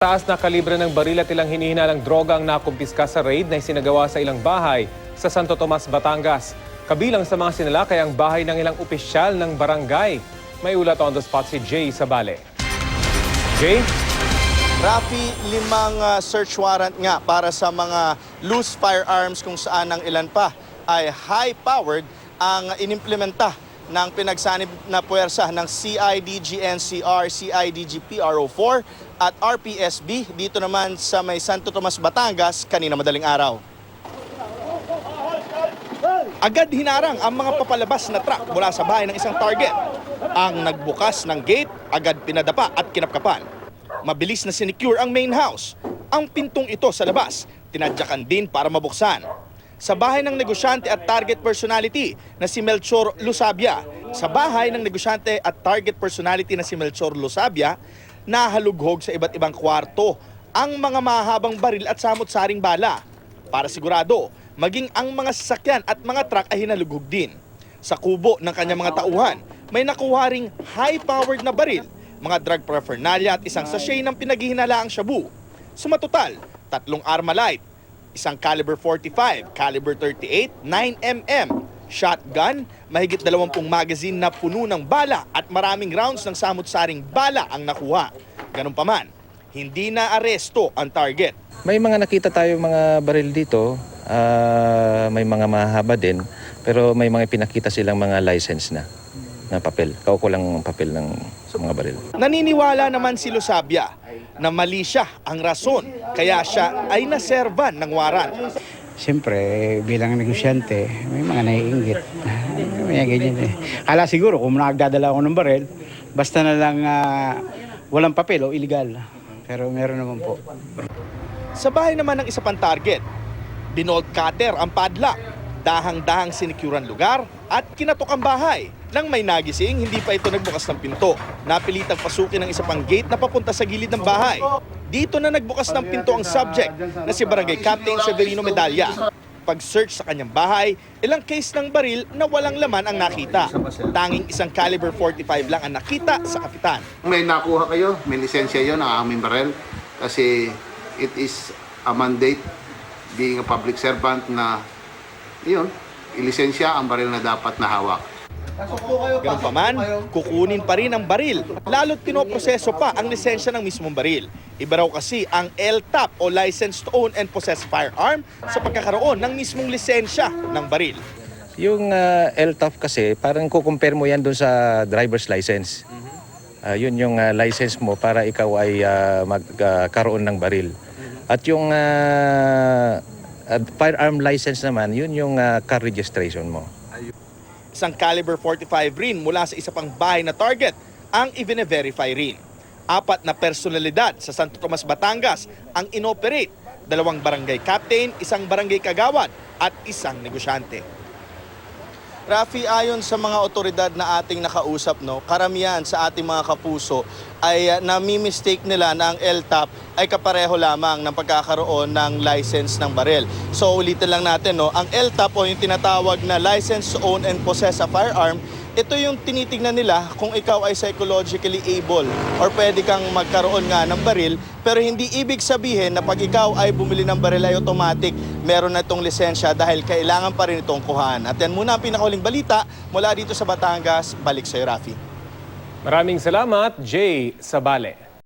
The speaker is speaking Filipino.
Taas na kalibre ng baril at ilang hinihinalang droga ang nakumpiska sa raid na isinagawa sa ilang bahay sa Santo Tomas, Batangas. Kabilang sa mga sinalakay ang bahay ng ilang opisyal ng barangay. May ulat on the spot si Jay Sabale. Jay? Rafi, 5 search warrant nga para sa mga loose firearms kung saan ang ilan pa ay high-powered ang inimplementa ng pinagsanib na puwersa ng CIDG-NCR, CIDG-PRO4 at RPSB dito naman sa may Santo Tomas, Batangas kanina madaling araw. Agad hinarang ang mga papalabas na truck mula sa bahay ng isang target. Ang nagbukas ng gate, agad pinadapa at kinapkapan. Mabilis na sinecure ang main house. Ang pintong ito sa labas, tinadyakan din para mabuksan. Sa bahay ng negosyante at target personality na si Melchor Lusabia. Sa bahay ng negosyante at target personality na si Melchor Lusabia, nahalughog sa iba't ibang kwarto ang mga mahabang baril at samot-saring bala. Para sigurado, maging ang mga sasakyan at mga truck ay hinalughog din. Sa kubo ng kanyang mga tauhan, may nakuha ring high-powered na baril, mga drug paraphernalia at isang sachet ng pinaghihinalaang shabu. Sumatotal, 3 Armalite, isang caliber 45, caliber 38, 9mm, shotgun, mahigit 20 magazine na puno ng bala at maraming rounds ng samut-saring bala ang nakuha. Ganun pa man, hindi na aresto ang target. May mga nakita tayo mga baril dito, may mga mahaba din, pero may mga pinakita silang mga license na papel. Kaukulang papel ng mga baril. Naniniwala naman si Lusabia na mali siya ang rason kaya siya ay naserban ng waran. Siyempre, bilang negosyante, may mga naiinggit. May ganyan eh. Kala siguro kung nagdadala ako ng baril, basta na lang walang papel o illegal. Pero meron naman po. Sa bahay naman ng isa pang target, binolt cutter ang padlock, dahang-dahang sinikuran lugar at kinatok ang bahay. Nang may nagising, hindi pa ito nagbukas ng pinto. Napilitang pasukin ng isa pang gate na papunta sa gilid ng bahay. Dito na nagbukas ng pinto ang subject na si Barangay Captain Severino Medalla. Pag-search sa kanyang bahay, ilang case ng baril na walang laman ang nakita. Tanging isang caliber 45 lang ang nakita sa kapitan. May nakuha kayo, may lisensya yon ang aming baril kasi it is a mandate being a public servant na yun, ilisensya ang baril na dapat na hawak. Ganun pa man, kukunin pa rin ang baril, lalo't pinoproseso pa ang lisensya ng mismong baril. Iba raw kasi ang LTAP o License to Own and Possess Firearm sa pagkakaroon ng mismong lisensya ng baril. Yung LTAF kasi, parang kukumpare mo yan doon sa driver's license. Yun yung license mo para ikaw ay magkaroon ng baril. At yung firearm license naman, yun yung car registration mo. Isang caliber 45 rin mula sa isa pang bahay na target ang i-verify rin. 4 na personalidad sa Santo Tomas, Batangas ang inoperate, 2 barangay captain, 1 barangay kagawad at 1 negosyante. Rafi, ayon sa mga otoridad na ating nakausap, karamihan sa ating mga kapuso ay nami-mistake nila na ang LTAP ay kapareho lamang ng pagkakaroon ng license ng baril. So ulitin lang natin, ang LTAP o yung tinatawag na License to Own and Possess a Firearm, ito yung tinitingnan nila kung ikaw ay psychologically able or pwede kang magkaroon nga ng baril, pero hindi ibig sabihin na pag ikaw ay bumili ng baril ay automatic meron na itong lisensya dahil kailangan pa rin itong kuhaan. At yan muna ang pinakahuling balita mula dito sa Batangas. Balik sa'yo, Rafi. Maraming salamat, Jay Sabale.